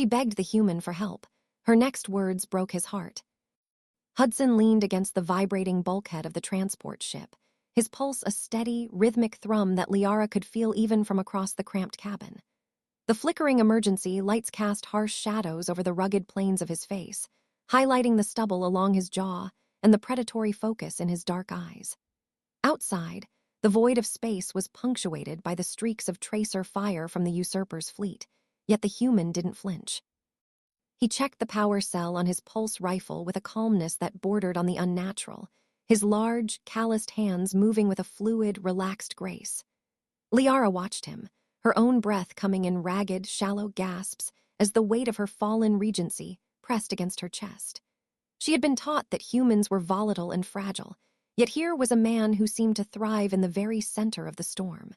She begged the human for help. Her next words broke his heart. Hudson leaned against the vibrating bulkhead of the transport ship, his pulse a steady, rhythmic thrum that Liara could feel even from across the cramped cabin. The flickering emergency lights cast harsh shadows over the rugged planes of his face, highlighting the stubble along his jaw and the predatory focus in his dark eyes. Outside, the void of space was punctuated by the streaks of tracer fire from the usurper's fleet, yet the human didn't flinch. He checked the power cell on his pulse rifle with a calmness that bordered on the unnatural, his large, calloused hands moving with a fluid, relaxed grace. Liara watched him, her own breath coming in ragged, shallow gasps as the weight of her fallen regency pressed against her chest. She had been taught that humans were volatile and fragile, yet here was a man who seemed to thrive in the very center of the storm.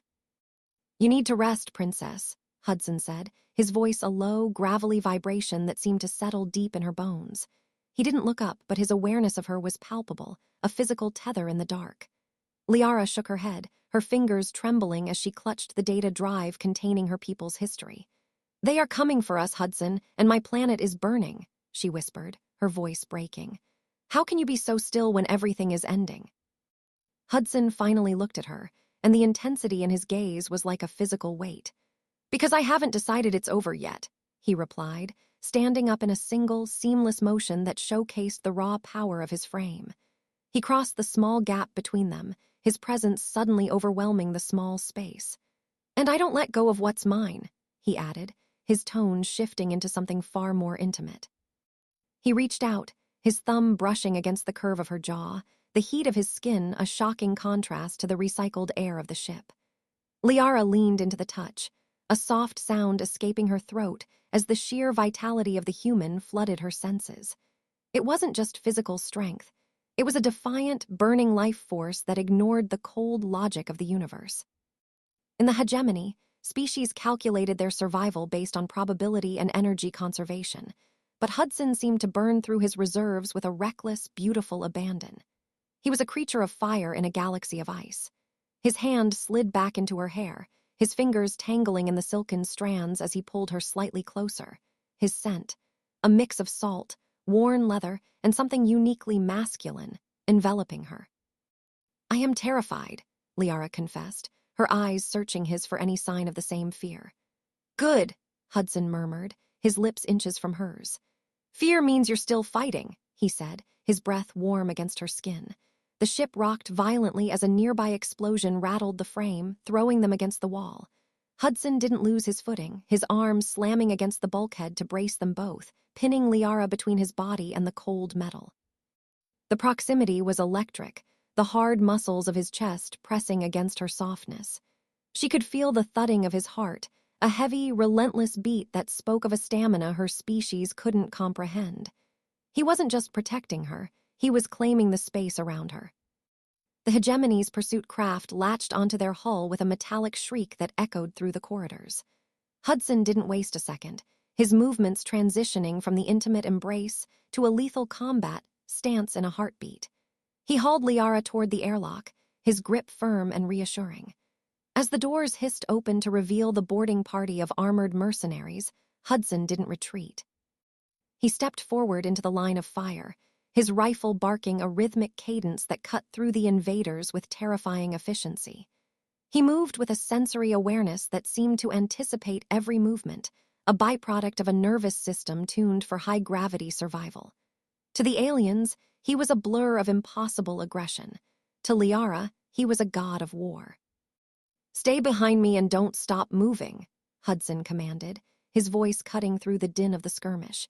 "You need to rest, Princess," Hudson said, his voice a low, gravelly vibration that seemed to settle deep in her bones. He didn't look up, but his awareness of her was palpable, a physical tether in the dark. Liara shook her head, her fingers trembling as she clutched the data drive containing her people's history. "They are coming for us, Hudson, and my planet is burning," she whispered, her voice breaking. "How can you be so still when everything is ending?" Hudson finally looked at her, and the intensity in his gaze was like a physical weight. "Because I haven't decided it's over yet," he replied, standing up in a single, seamless motion that showcased the raw power of his frame. He crossed the small gap between them, his presence suddenly overwhelming the small space. "And I don't let go of what's mine," he added, his tone shifting into something far more intimate. He reached out, his thumb brushing against the curve of her jaw, the heat of his skin a shocking contrast to the recycled air of the ship. Liara leaned into the touch, a soft sound escaping her throat as the sheer vitality of the human flooded her senses. It wasn't just physical strength. It was a defiant, burning life force that ignored the cold logic of the universe. In the hegemony, species calculated their survival based on probability and energy conservation, but Hudson seemed to burn through his reserves with a reckless, beautiful abandon. He was a creature of fire in a galaxy of ice. His hand slid back into her hair, his fingers tangling in the silken strands as he pulled her slightly closer. His scent, a mix of salt, worn leather, and something uniquely masculine, enveloping her. "I am terrified," Liara confessed, her eyes searching his for any sign of the same fear. "Good," Hudson murmured, his lips inches from hers. "Fear means you're still fighting," he said, his breath warm against her skin. The ship rocked violently as a nearby explosion rattled the frame, throwing them against the wall. Hudson didn't lose his footing, his arms slamming against the bulkhead to brace them both, pinning Liara between his body and the cold metal. The proximity was electric, the hard muscles of his chest pressing against her softness. She could feel the thudding of his heart, a heavy, relentless beat that spoke of a stamina her species couldn't comprehend. He wasn't just protecting her, he was claiming the space around her. The hegemony's pursuit craft latched onto their hull with a metallic shriek that echoed through the corridors. Hudson didn't waste a second, his movements transitioning from the intimate embrace to a lethal combat stance in a heartbeat. He hauled Liara toward the airlock, his grip firm and reassuring. As the doors hissed open to reveal the boarding party of armored mercenaries, Hudson didn't retreat. He stepped forward into the line of fire, his rifle barking a rhythmic cadence that cut through the invaders with terrifying efficiency. He moved with a sensory awareness that seemed to anticipate every movement, a byproduct of a nervous system tuned for high-gravity survival. To the aliens, he was a blur of impossible aggression. To Liara, he was a god of war. "Stay behind me and don't stop moving," Hudson commanded, his voice cutting through the din of the skirmish.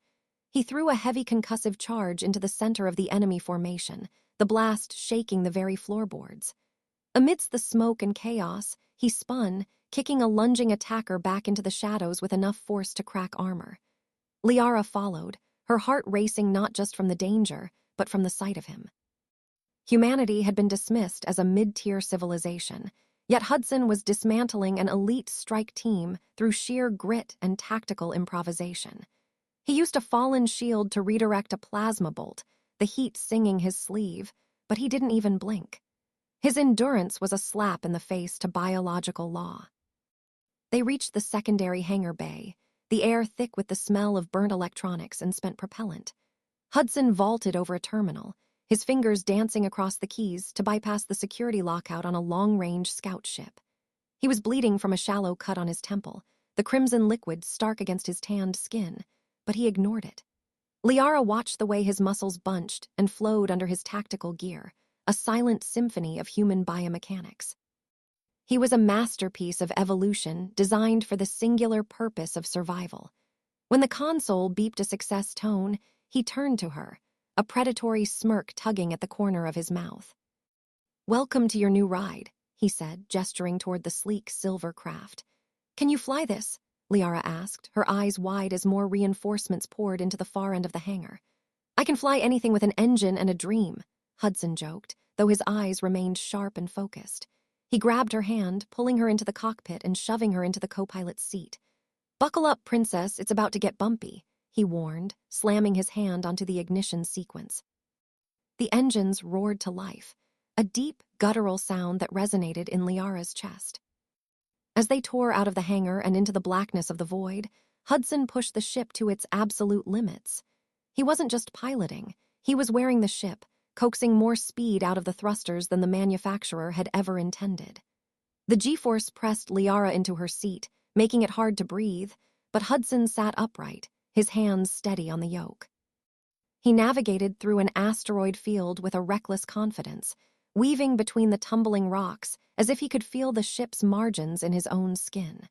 He threw a heavy concussive charge into the center of the enemy formation, the blast shaking the very floorboards. Amidst the smoke and chaos, he spun, kicking a lunging attacker back into the shadows with enough force to crack armor. Liara followed, her heart racing not just from the danger, but from the sight of him. Humanity had been dismissed as a mid-tier civilization, yet Hudson was dismantling an elite strike team through sheer grit and tactical improvisation. He used a fallen shield to redirect a plasma bolt, the heat singing his sleeve, but he didn't even blink. His endurance was a slap in the face to biological law. They reached the secondary hangar bay, the air thick with the smell of burnt electronics and spent propellant. Hudson vaulted over a terminal, his fingers dancing across the keys to bypass the security lockout on a long-range scout ship. He was bleeding from a shallow cut on his temple, the crimson liquid stark against his tanned skin, but he ignored it. Liara watched the way his muscles bunched and flowed under his tactical gear, a silent symphony of human biomechanics. He was a masterpiece of evolution designed for the singular purpose of survival. When the console beeped a success tone, he turned to her, a predatory smirk tugging at the corner of his mouth. "Welcome to your new ride," he said, gesturing toward the sleek silver craft. "Can you fly this?" Liara asked, her eyes wide as more reinforcements poured into the far end of the hangar. "I can fly anything with an engine and a dream," Hudson joked, though his eyes remained sharp and focused. He grabbed her hand, pulling her into the cockpit and shoving her into the co-pilot's seat. "Buckle up, Princess, it's about to get bumpy," he warned, slamming his hand onto the ignition sequence. The engines roared to life, a deep, guttural sound that resonated in Liara's chest. As they tore out of the hangar and into the blackness of the void, Hudson pushed the ship to its absolute limits. He wasn't just piloting, he was wearing the ship, coaxing more speed out of the thrusters than the manufacturer had ever intended. The G-force pressed Liara into her seat, making it hard to breathe, but Hudson sat upright, his hands steady on the yoke. He navigated through an asteroid field with a reckless confidence, weaving between the tumbling rocks as if he could feel the ship's margins in his own skin.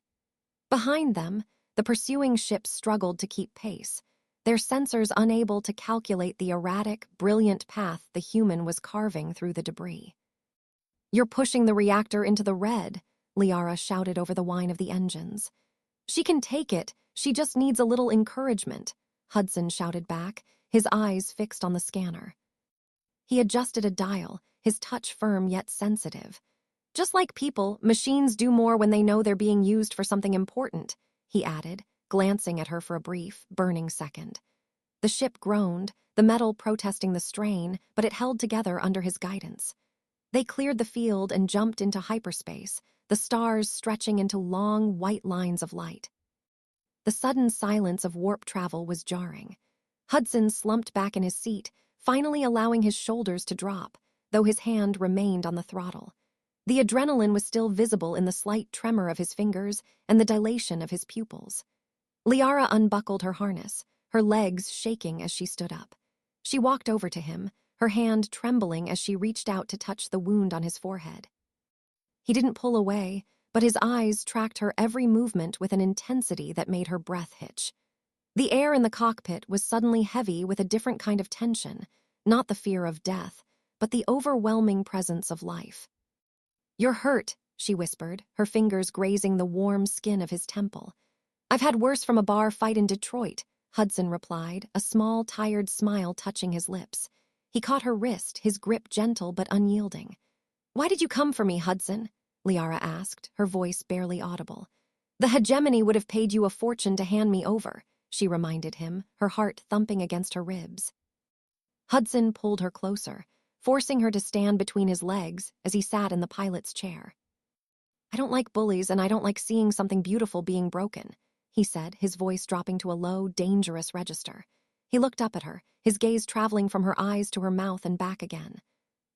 Behind them, the pursuing ships struggled to keep pace, their sensors unable to calculate the erratic, brilliant path the human was carving through the debris. "You're pushing the reactor into the red," Liara shouted over the whine of the engines. "She can take it, she just needs a little encouragement," Hudson shouted back, his eyes fixed on the scanner. He adjusted a dial, his touch firm yet sensitive. "Just like people, machines do more when they know they're being used for something important," he added, glancing at her for a brief, burning second. The ship groaned, the metal protesting the strain, but it held together under his guidance. They cleared the field and jumped into hyperspace, the stars stretching into long, white lines of light. The sudden silence of warp travel was jarring. Hudson slumped back in his seat, finally allowing his shoulders to drop, though his hand remained on the throttle. The adrenaline was still visible in the slight tremor of his fingers and the dilation of his pupils. Liara unbuckled her harness, her legs shaking as she stood up. She walked over to him, her hand trembling as she reached out to touch the wound on his forehead. He didn't pull away, but his eyes tracked her every movement with an intensity that made her breath hitch. The air in the cockpit was suddenly heavy with a different kind of tension, not the fear of death, but the overwhelming presence of life. "You're hurt," she whispered, her fingers grazing the warm skin of his temple. "I've had worse from a bar fight in Detroit," Hudson replied, a small, tired smile touching his lips. He caught her wrist, his grip gentle but unyielding. "Why did you come for me, Hudson?" Liara asked, her voice barely audible. "The hegemony would have paid you a fortune to hand me over," she reminded him, her heart thumping against her ribs. Hudson pulled her closer, forcing her to stand between his legs as he sat in the pilot's chair. "I don't like bullies and I don't like seeing something beautiful being broken," he said, his voice dropping to a low, dangerous register. He looked up at her, his gaze traveling from her eyes to her mouth and back again.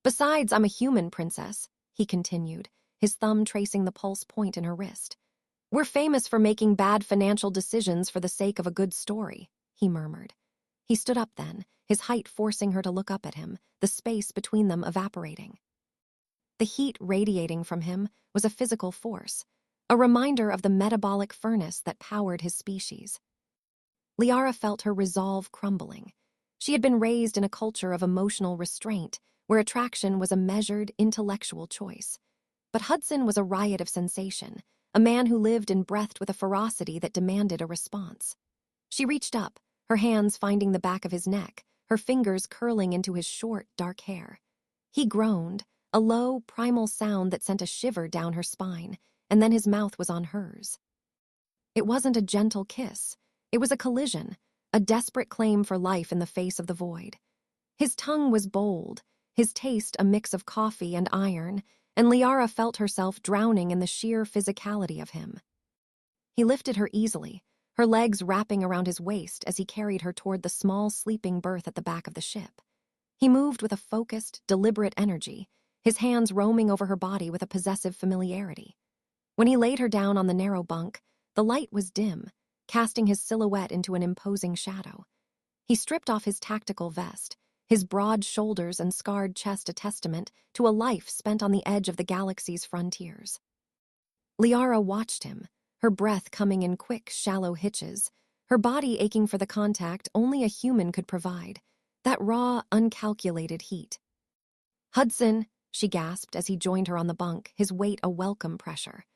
"Besides, I'm a human, Princess," he continued, his thumb tracing the pulse point in her wrist. "We're famous for making bad financial decisions for the sake of a good story," he murmured. He stood up then, his height forcing her to look up at him, the space between them evaporating. The heat radiating from him was a physical force, a reminder of the metabolic furnace that powered his species. Liara felt her resolve crumbling. She had been raised in a culture of emotional restraint, where attraction was a measured, intellectual choice. But Hudson was a riot of sensation, a man who lived and breathed with a ferocity that demanded a response. She reached up, her hands finding the back of his neck, her fingers curling into his short, dark hair. He groaned, a low, primal sound that sent a shiver down her spine, and then his mouth was on hers. It wasn't a gentle kiss. It was a collision, a desperate claim for life in the face of the void. His tongue was bold, his taste a mix of coffee and iron, and Liara felt herself drowning in the sheer physicality of him. He lifted her easily, her legs wrapping around his waist as he carried her toward the small sleeping berth at the back of the ship. He moved with a focused, deliberate energy, his hands roaming over her body with a possessive familiarity. When he laid her down on the narrow bunk, the light was dim, casting his silhouette into an imposing shadow. He stripped off his tactical vest, his broad shoulders and scarred chest a testament to a life spent on the edge of the galaxy's frontiers. Liara watched him, her breath coming in quick, shallow hitches, her body aching for the contact only a human could provide, that raw, uncalculated heat. "Hudson," she gasped as he joined her on the bunk, his weight a welcome pressure.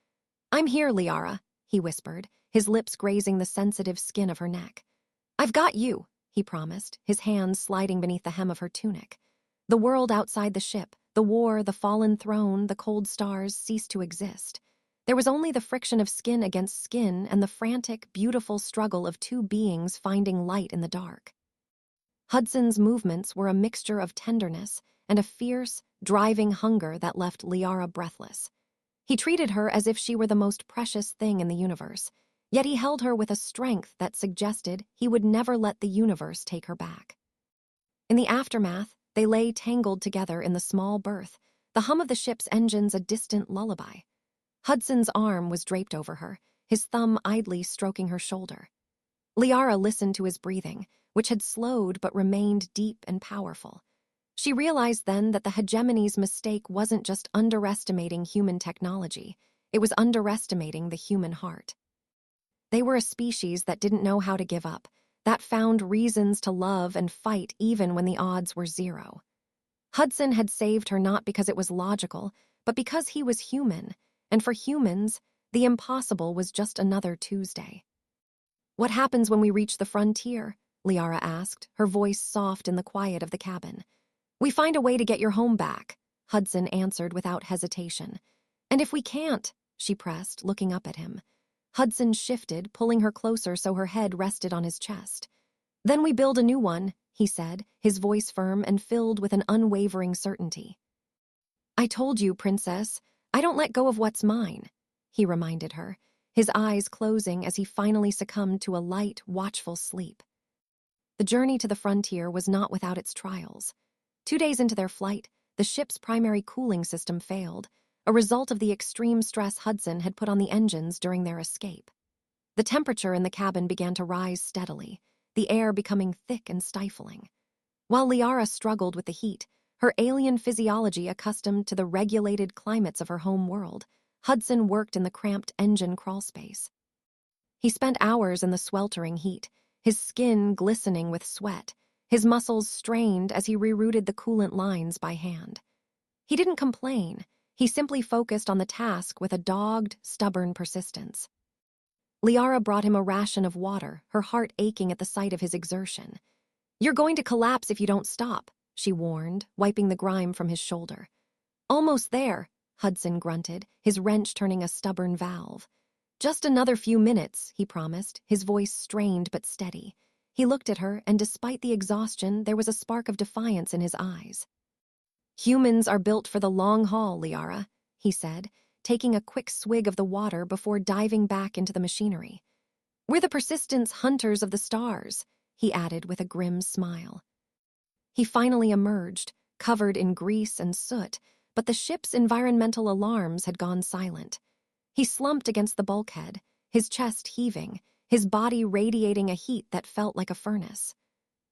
"I'm here, Liara," he whispered, his lips grazing the sensitive skin of her neck. "I've got you," he promised, his hands sliding beneath the hem of her tunic. The world outside the ship, the war, the fallen throne, the cold stars ceased to exist. There was only the friction of skin against skin and the frantic, beautiful struggle of two beings finding light in the dark. Hudson's movements were a mixture of tenderness and a fierce, driving hunger that left Liara breathless. He treated her as if she were the most precious thing in the universe, yet he held her with a strength that suggested he would never let the universe take her back. In the aftermath, they lay tangled together in the small berth, the hum of the ship's engines a distant lullaby. Hudson's arm was draped over her, his thumb idly stroking her shoulder. Liara listened to his breathing, which had slowed but remained deep and powerful. She realized then that the hegemony's mistake wasn't just underestimating human technology, it was underestimating the human heart. They were a species that didn't know how to give up, that found reasons to love and fight even when the odds were zero. Hudson had saved her not because it was logical, but because he was human, and for humans, the impossible was just another Tuesday. "What happens when we reach the frontier?" Liara asked, her voice soft in the quiet of the cabin. "We find a way to get your home back," Hudson answered without hesitation. "And if we can't," she pressed, looking up at him. Hudson shifted, pulling her closer so her head rested on his chest. "Then we build a new one," he said, his voice firm and filled with an unwavering certainty. "I told you, Princess, I don't let go of what's mine," he reminded her, his eyes closing as he finally succumbed to a light, watchful sleep. The journey to the frontier was not without its trials. 2 days into their flight, the ship's primary cooling system failed, a result of the extreme stress Hudson had put on the engines during their escape. The temperature in the cabin began to rise steadily, the air becoming thick and stifling. While Liara struggled with the heat, her alien physiology accustomed to the regulated climates of her home world, Hudson worked in the cramped engine crawlspace. He spent hours in the sweltering heat, his skin glistening with sweat, his muscles strained as he rerouted the coolant lines by hand. He didn't complain, he simply focused on the task with a dogged, stubborn persistence. Liara brought him a ration of water, her heart aching at the sight of his exertion. "You're going to collapse if you don't stop," she warned, wiping the grime from his shoulder. "Almost there," Hudson grunted, his wrench turning a stubborn valve. "Just another few minutes," he promised, his voice strained but steady. He looked at her, and despite the exhaustion, there was a spark of defiance in his eyes. "Humans are built for the long haul, Liara," he said, taking a quick swig of the water before diving back into the machinery. "We're the persistence hunters of the stars," he added with a grim smile. He finally emerged, covered in grease and soot, but the ship's environmental alarms had gone silent. He slumped against the bulkhead, his chest heaving, his body radiating a heat that felt like a furnace.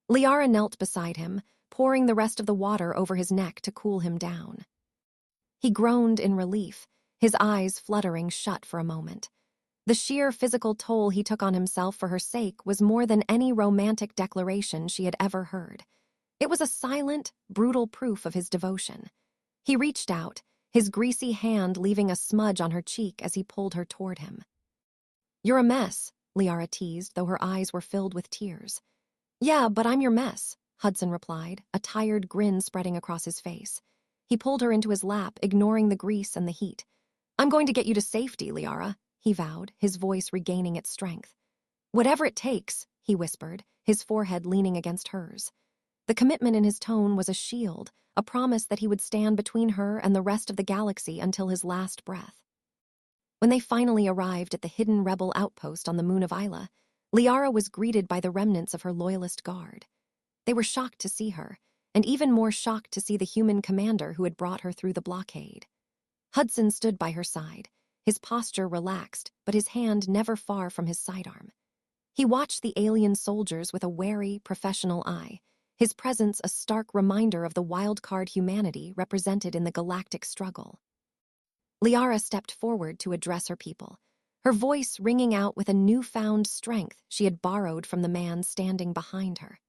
Liara knelt beside him, pouring the rest of the water over his neck to cool him down. He groaned in relief, his eyes fluttering shut for a moment. The sheer physical toll he took on himself for her sake was more than any romantic declaration she had ever heard. It was a silent, brutal proof of his devotion. He reached out, his greasy hand leaving a smudge on her cheek as he pulled her toward him. "You're a mess," Liara teased, though her eyes were filled with tears. "Yeah, but I'm your mess," Hudson replied, a tired grin spreading across his face. He pulled her into his lap, ignoring the grease and the heat. "I'm going to get you to safety, Liara," he vowed, his voice regaining its strength. "Whatever it takes," he whispered, his forehead leaning against hers. The commitment in his tone was a shield, a promise that he would stand between her and the rest of the galaxy until his last breath. When they finally arrived at the hidden rebel outpost on the moon of Isla, Liara was greeted by the remnants of her loyalist guard. They were shocked to see her, and even more shocked to see the human commander who had brought her through the blockade. Hudson stood by her side, his posture relaxed, but his hand never far from his sidearm. He watched the alien soldiers with a wary, professional eye, his presence a stark reminder of the wildcard humanity represented in the galactic struggle. Liara stepped forward to address her people, her voice ringing out with a newfound strength she had borrowed from the man standing behind her.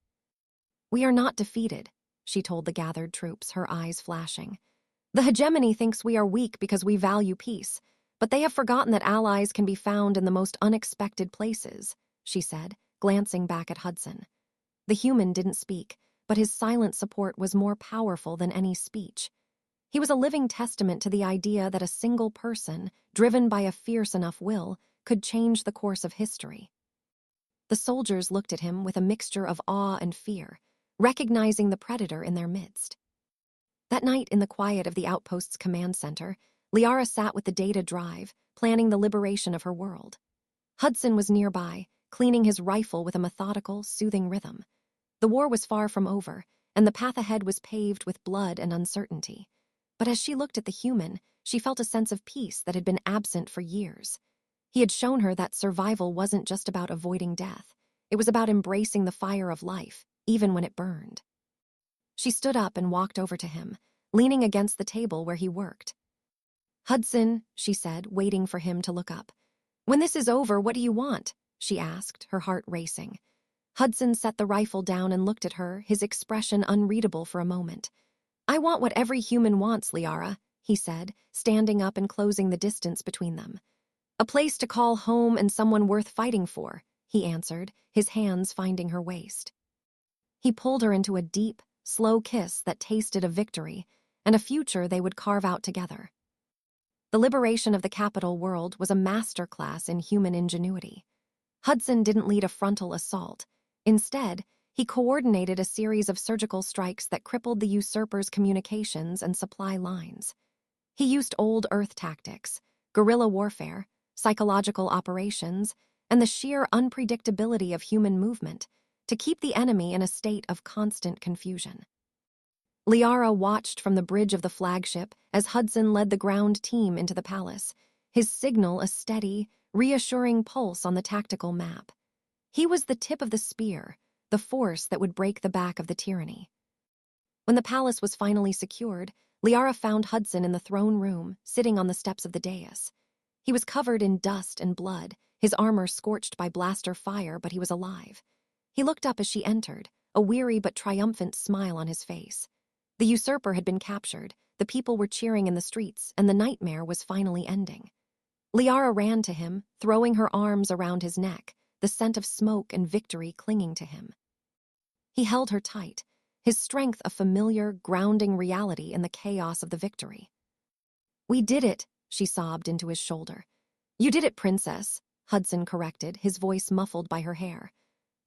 "We are not defeated," she told the gathered troops, her eyes flashing. "The hegemony thinks we are weak because we value peace, but they have forgotten that allies can be found in the most unexpected places," she said, glancing back at Hudson. The human didn't speak, but his silent support was more powerful than any speech. He was a living testament to the idea that a single person, driven by a fierce enough will, could change the course of history. The soldiers looked at him with a mixture of awe and fear, recognizing the predator in their midst. That night, in the quiet of the outpost's command center, Liara sat with the data drive, planning the liberation of her world. Hudson was nearby, cleaning his rifle with a methodical, soothing rhythm. The war was far from over, and the path ahead was paved with blood and uncertainty. But as she looked at the human, she felt a sense of peace that had been absent for years. He had shown her that survival wasn't just about avoiding death. It was about embracing the fire of life, even when it burned. She stood up and walked over to him, leaning against the table where he worked. "Hudson," she said, waiting for him to look up. "When this is over, what do you want?" she asked, her heart racing. Hudson set the rifle down and looked at her, his expression unreadable for a moment. "I want what every human wants, Liara," he said, standing up and closing the distance between them. "A place to call home and someone worth fighting for," he answered, his hands finding her waist. He pulled her into a deep, slow kiss that tasted of victory, and a future they would carve out together. The liberation of the capital world was a masterclass in human ingenuity. Hudson didn't lead a frontal assault. Instead, he coordinated a series of surgical strikes that crippled the usurpers' communications and supply lines. He used old Earth tactics, guerrilla warfare, psychological operations, and the sheer unpredictability of human movement to keep the enemy in a state of constant confusion. Liara watched from the bridge of the flagship as Hudson led the ground team into the palace, his signal a steady, reassuring pulse on the tactical map. He was the tip of the spear, the force that would break the back of the tyranny. When the palace was finally secured, Liara found Hudson in the throne room, sitting on the steps of the dais. He was covered in dust and blood, his armor scorched by blaster fire, but he was alive. He looked up as she entered, a weary but triumphant smile on his face. The usurper had been captured, the people were cheering in the streets, and the nightmare was finally ending. Liara ran to him, throwing her arms around his neck, the scent of smoke and victory clinging to him. He held her tight, his strength a familiar, grounding reality in the chaos of the victory. "We did it," she sobbed into his shoulder. "You did it, Princess," Hudson corrected, his voice muffled by her hair.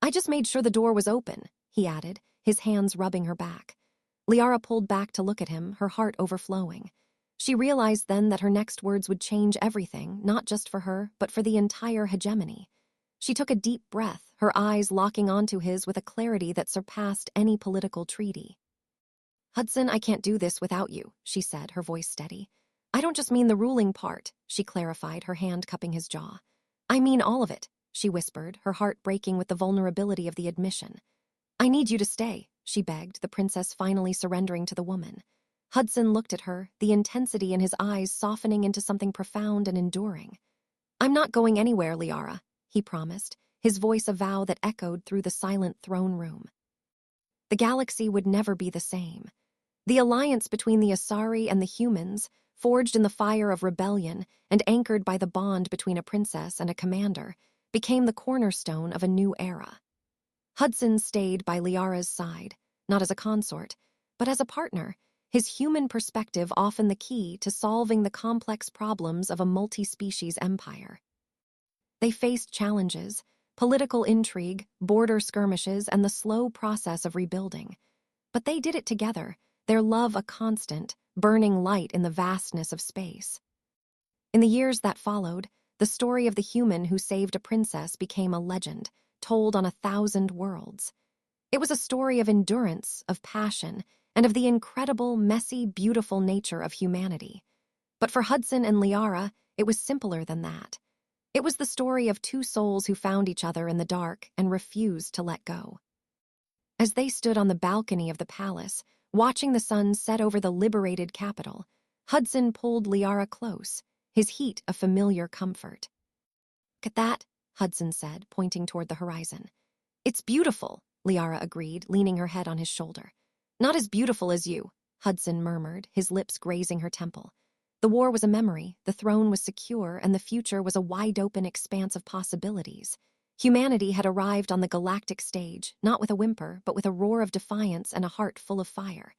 "I just made sure the door was open," he added, his hands rubbing her back. Liara pulled back to look at him, her heart overflowing. She realized then that her next words would change everything, not just for her, but for the entire hegemony. She took a deep breath, her eyes locking onto his with a clarity that surpassed any political treaty. "Hudson, I can't do this without you," she said, her voice steady. "I don't just mean the ruling part," she clarified, her hand cupping his jaw. "I mean all of it," she whispered, her heart breaking with the vulnerability of the admission. "I need you to stay," she begged, the princess finally surrendering to the woman. Hudson looked at her, the intensity in his eyes softening into something profound and enduring. "I'm not going anywhere, Liara," he promised, his voice a vow that echoed through the silent throne room. The galaxy would never be the same. The alliance between the Asari and the humans, forged in the fire of rebellion and anchored by the bond between a princess and a commander, became the cornerstone of a new era. Hudson stayed by Liara's side, not as a consort, but as a partner, his human perspective often the key to solving the complex problems of a multi-species empire. They faced challenges, political intrigue, border skirmishes, and the slow process of rebuilding. But they did it together, their love a constant, burning light in the vastness of space. In the years that followed, the story of the human who saved a princess became a legend, told on 1,000 worlds. It was a story of endurance, of passion, and of the incredible, messy, beautiful nature of humanity. But for Hudson and Liara, it was simpler than that. It was the story of two souls who found each other in the dark and refused to let go. As they stood on the balcony of the palace, watching the sun set over the liberated capital, Hudson pulled Liara close, his heat a familiar comfort. "Look at that," Hudson said, pointing toward the horizon. "It's beautiful," Liara agreed, leaning her head on his shoulder. "Not as beautiful as you," Hudson murmured, his lips grazing her temple. The war was a memory, the throne was secure, and the future was a wide-open expanse of possibilities. Humanity had arrived on the galactic stage, not with a whimper, but with a roar of defiance and a heart full of fire.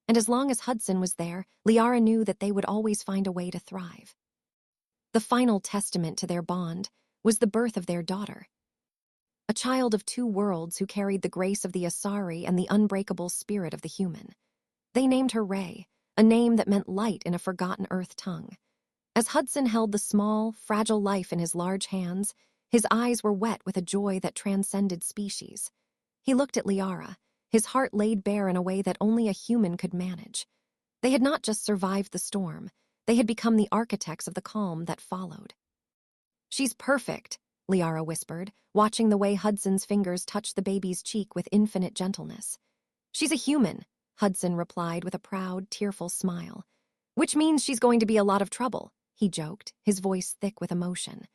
And as long as Hudson was there, Liara knew that they would always find a way to thrive. The final testament to their bond was the birth of their daughter. A child of two worlds who carried the grace of the Asari and the unbreakable spirit of the human. They named her Ray, a name that meant light in a forgotten Earth tongue. As Hudson held the small, fragile life in his large hands, his eyes were wet with a joy that transcended species. He looked at Liara, his heart laid bare in a way that only a human could manage. They had not just survived the storm, they had become the architects of the calm that followed. "She's perfect," Liara whispered, watching the way Hudson's fingers touched the baby's cheek with infinite gentleness. "She's a human," Hudson replied with a proud, tearful smile. "Which means she's going to be a lot of trouble," he joked, his voice thick with emotion.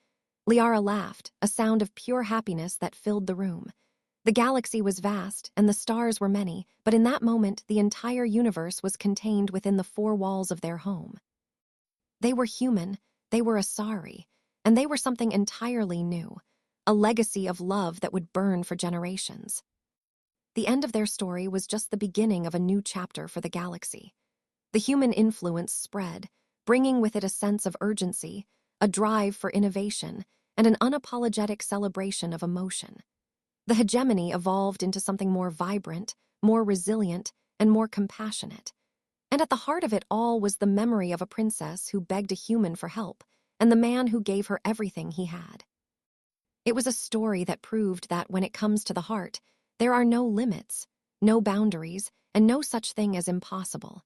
Liara laughed, a sound of pure happiness that filled the room. The galaxy was vast, and the stars were many, but in that moment the entire universe was contained within the four walls of their home. They were human, they were Asari, and they were something entirely new, a legacy of love that would burn for generations. The end of their story was just the beginning of a new chapter for the galaxy. The human influence spread, bringing with it a sense of urgency, a drive for innovation, and an unapologetic celebration of emotion. The hegemony evolved into something more vibrant, more resilient, and more compassionate. And at the heart of it all was the memory of a princess who begged a human for help, and the man who gave her everything he had. It was a story that proved that when it comes to the heart, there are no limits, no boundaries, and no such thing as impossible.